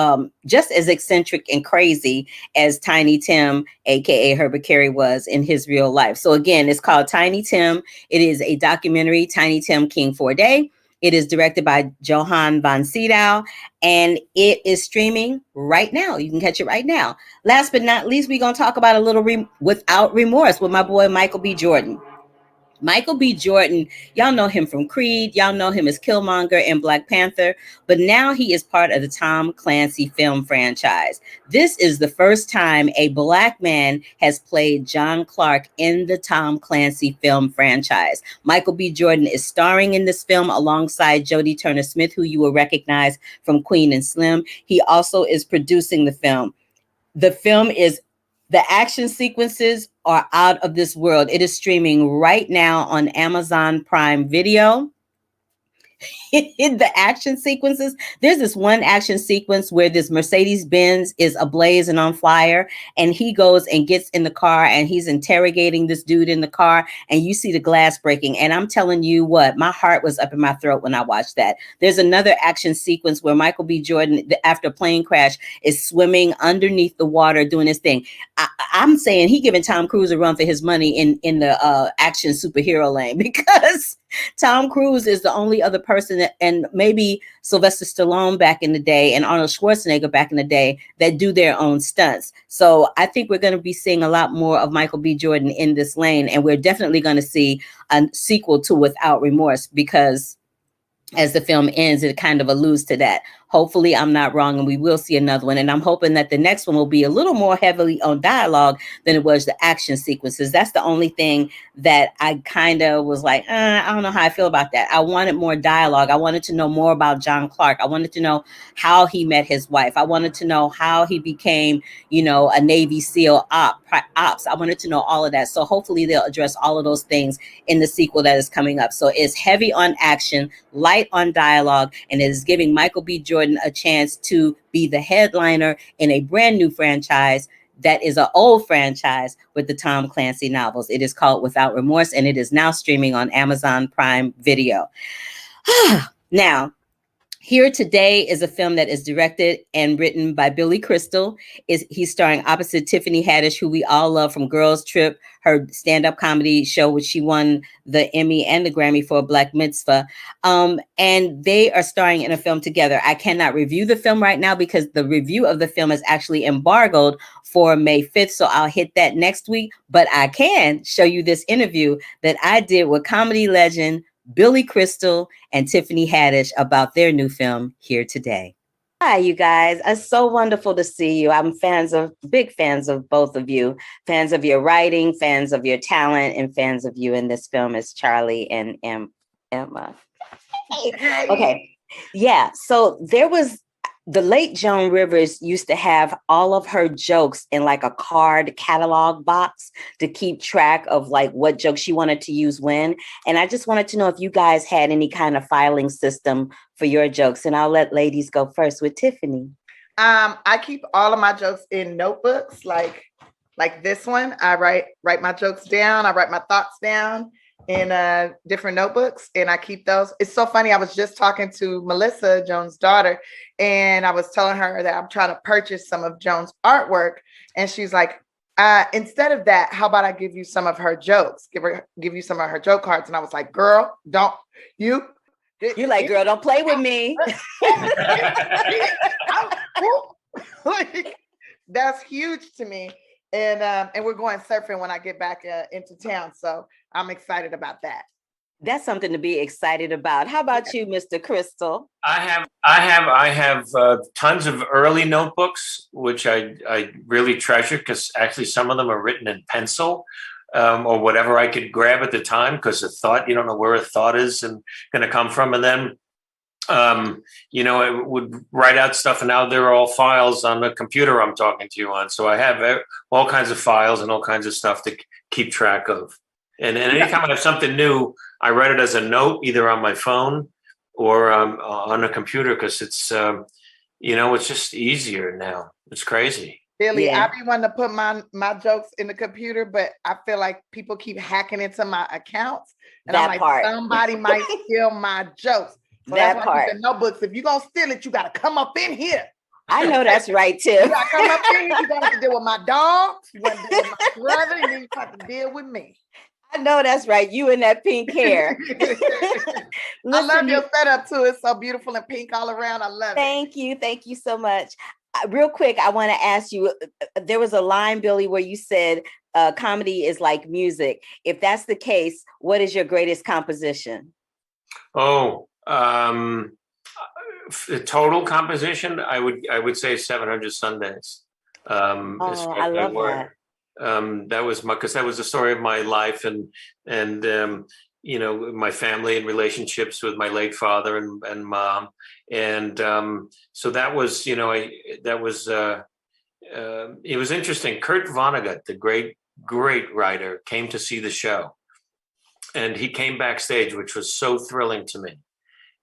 just as eccentric and crazy as Tiny Tim, aka Herbert Carey, was in his real life. So again, it's called Tiny Tim. It is a documentary, Tiny Tim King for a Day. It is directed by Johan von Sydow, and it is streaming right now. You can catch it right now. Last but not least, we're going to talk about a little Without Remorse with my boy, Michael B. Jordan. Michael B. Jordan, y'all know him from Creed. Y'all know him as Killmonger in Black Panther, but now he is part of the Tom Clancy film franchise. This is the first time a Black man has played John Clark in the Tom Clancy film franchise. Michael B. Jordan is starring in this film alongside Jodie Turner-Smith, who you will recognize from Queen and Slim. He also is producing the film. The action sequences are out of this world. It is streaming right now on Amazon Prime Video. In the action sequences, there's this one action sequence where this Mercedes-Benz is ablaze and on fire, and he goes and gets in the car and he's interrogating this dude in the car, and you see the glass breaking. And I'm telling you what, my heart was up in my throat when I watched that. There's another action sequence where Michael B. Jordan, after a plane crash, is swimming underneath the water doing his thing. I'm saying he giving Tom Cruise a run for his money in the action superhero lane, because Tom Cruise is the only other person that, and maybe Sylvester Stallone back in the day and Arnold Schwarzenegger back in the day, that do their own stunts. So I think we're going to be seeing a lot more of Michael B. Jordan in this lane, and we're definitely going to see a sequel to Without Remorse, because as the film ends, it kind of alludes to that. Hopefully I'm not wrong, and we will see another one. And I'm hoping that the next one will be a little more heavily on dialogue than it was the action sequences. That's the only thing that I kind of was like, I don't know how I feel about that. I wanted more dialogue. I wanted to know more about John Clark. I wanted to know how he met his wife. I wanted to know how he became, a Navy SEAL ops. I wanted to know all of that. So hopefully they'll address all of those things in the sequel that is coming up. So it's heavy on action, light on dialogue, and it is giving Michael B. Jordan a chance to be the headliner in a brand new franchise that is an old franchise with the Tom Clancy novels. It is called Without Remorse, and it is now streaming on Amazon Prime Video. Now, Here Today is a film that is directed and written by Billy Crystal. He's starring opposite Tiffany Haddish, who we all love from Girls Trip, her stand-up comedy show, which she won the Emmy and the Grammy for, Black Mitzvah. And they are starring in a film together. I cannot review the film right now because the review of the film is actually embargoed for May 5th. So I'll hit that next week. But I can show you this interview that I did with comedy legend Billy Crystal and Tiffany Haddish about their new film, Here Today. Hi, you guys. It's so wonderful to see you. I'm big fans of both of you, fans of your writing, fans of your talent, and fans of you in this film as Charlie and Emma. Okay. Yeah. So there was the late Joan Rivers used to have all of her jokes in like a card catalog box to keep track of like what jokes she wanted to use when. And I just wanted to know if you guys had any kind of filing system for your jokes. And I'll let ladies go first with Tiffany. I keep all of my jokes in notebooks like this one. I write my jokes down. I write my thoughts down. in different notebooks, and I keep those. It's so funny. I was just talking to Melissa, Joan's daughter, and I was telling her that I'm trying to purchase some of Joan's artwork, and she's like, instead of that, how about I give you some of her jokes? Give you some of her joke cards. And I was like, girl, don't you? You like, girl, don't play with me. That's huge to me. And we're going surfing when I get back into town. So I'm excited about that. That's something to be excited about. How about you, Mr. Crystal? I have tons of early notebooks, which I really treasure, because actually some of them are written in pencil, or whatever I could grab at the time, because a thought, you don't know where a thought is and going to come from. And then, I would write out stuff, and now they're all files on the computer I'm talking to you on. So I have all kinds of files and all kinds of stuff to keep track of. And anytime I have something new, I write it as a note, either on my phone or on a computer, because it's, it's just easier now. It's crazy. Billy, I be wanting to put my jokes in the computer, but I feel like people keep hacking into my accounts. And I'm like, somebody might steal my jokes. So that part. The notebooks, if you're going to steal it, you got to come up in here. I know that's right, too. You got to come up in here. You're going to have to deal with my dogs. You're going to deal with my brother. And then you have to deal with me. I know that's right. You and that pink hair. I love your setup too. It's so beautiful and pink all around. I love it. Thank you. Thank you so much. Real quick, I want to ask you, there was a line, Billy, where you said comedy is like music. If that's the case, what is your greatest composition? Oh, total composition, I would say 700 Sundays. I love that. That was because that was the story of my life, and my family and relationships with my late father and mom, and so that was it was interesting. Kurt Vonnegut, the great writer, came to see the show, and he came backstage, which was so thrilling to me.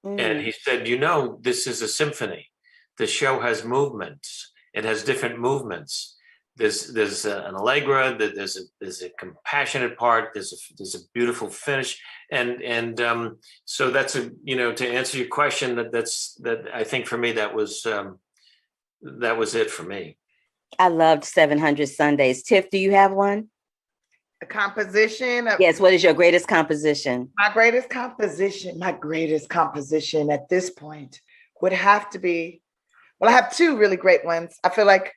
And he said, this is a symphony. The show has movements. It has different movements. There's an allegro, there's a compassionate part, there's a beautiful finish, and so that's to answer your question, that I think for me that was it for me. I loved 700 Sundays. Tiff, do you have one? A composition? Yes. What is your greatest composition? My greatest composition at this point would have to be. Well, I have two really great ones. I feel like.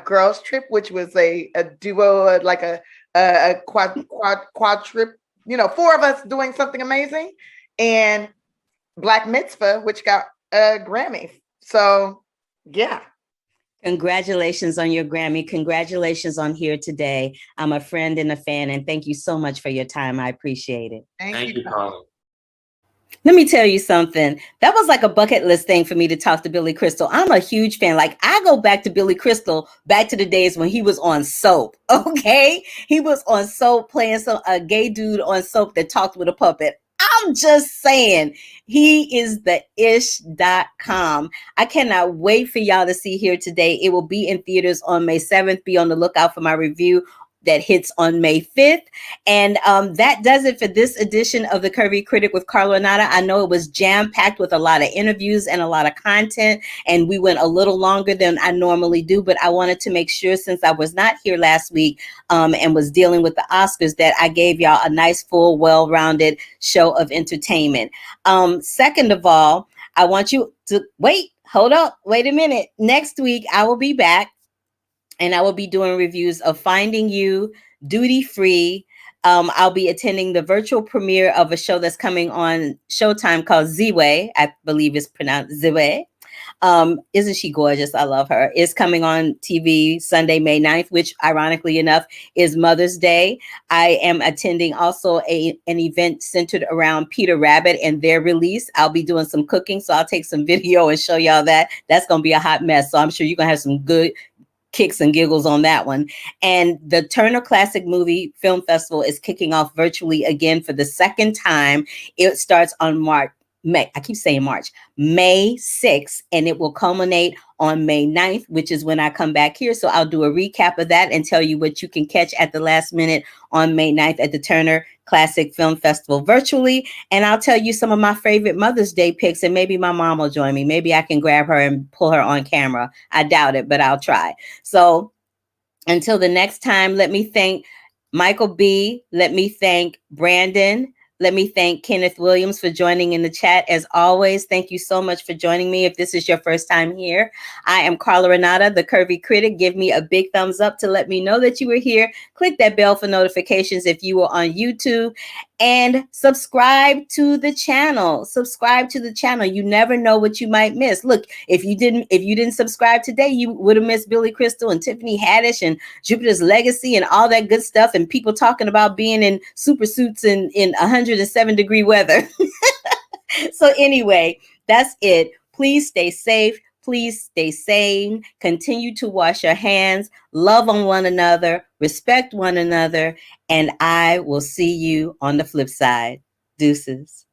Girls Trip, which was a duo, like a quad trip, 4 of us doing something amazing, and Black Mitzvah, which got a Grammy. So, yeah. Congratulations on your Grammy. Congratulations on Here Today. I'm a friend and a fan, and thank you so much for your time. I appreciate it. Thank you, Carla. Let me tell you something. That was like a bucket list thing for me to talk to Billy Crystal. I'm a huge fan. Like, I go back to Billy Crystal, back to the days when he was on Soap. Okay. He was on Soap playing a gay dude on Soap that talked with a puppet. I'm just saying, he is the ish.com. I cannot wait for y'all to see Here Today. It will be in theaters on May 7th. Be on the lookout for my review that hits on May 5th. And that does it for this edition of The Curvy Critic with Carla Renata. I know it was jam-packed with a lot of interviews and a lot of content, and we went a little longer than I normally do, but I wanted to make sure, since I was not here last week and was dealing with the Oscars, that I gave y'all a nice, full, well-rounded show of entertainment. Second of all, I want you to wait a minute. Next week, I will be back. And I will be doing reviews of Finding You, Duty Free. I'll be attending the virtual premiere of a show that's coming on Showtime called Ziwe. I believe it's pronounced Ziwe. Isn't she gorgeous? I love her. It's coming on TV Sunday, May 9th, which ironically enough is Mother's Day. I am attending also an event centered around Peter Rabbit and their release. I'll be doing some cooking, so I'll take some video and show y'all that. That's going to be a hot mess. So I'm sure you're going to have some good kicks and giggles on that one. And the Turner Classic Movie Film Festival is kicking off virtually again for the second time. It starts on I keep saying March, May 6th, and it will culminate on May 9th, which is when I come back here. So I'll do a recap of that and tell you what you can catch at the last minute on May 9th at the Turner Classic Film Festival virtually. And I'll tell you some of my favorite Mother's Day picks, and maybe my mom will join me. Maybe I can grab her and pull her on camera. I doubt it, but I'll try. So until the next time, let me thank Michael B. Let me thank Brandon. Let me thank Kenneth Williams for joining in the chat. As always, thank you so much for joining me. If this is your first time here, I am Carla Renata, the Curvy Critic. Give me a big thumbs up to let me know that you were here. Click that bell for notifications if you were on YouTube, and subscribe to the channel. Subscribe to the channel. You never know what you might miss. Look, if you didn't subscribe today, you would have missed Billy Crystal and Tiffany Haddish and Jupiter's Legacy and all that good stuff, and people talking about being in super suits in 107-degree weather. So anyway, that's it. Please stay safe. Please stay sane. Continue to wash your hands, love on one another, respect one another, and I will see you on the flip side. Deuces.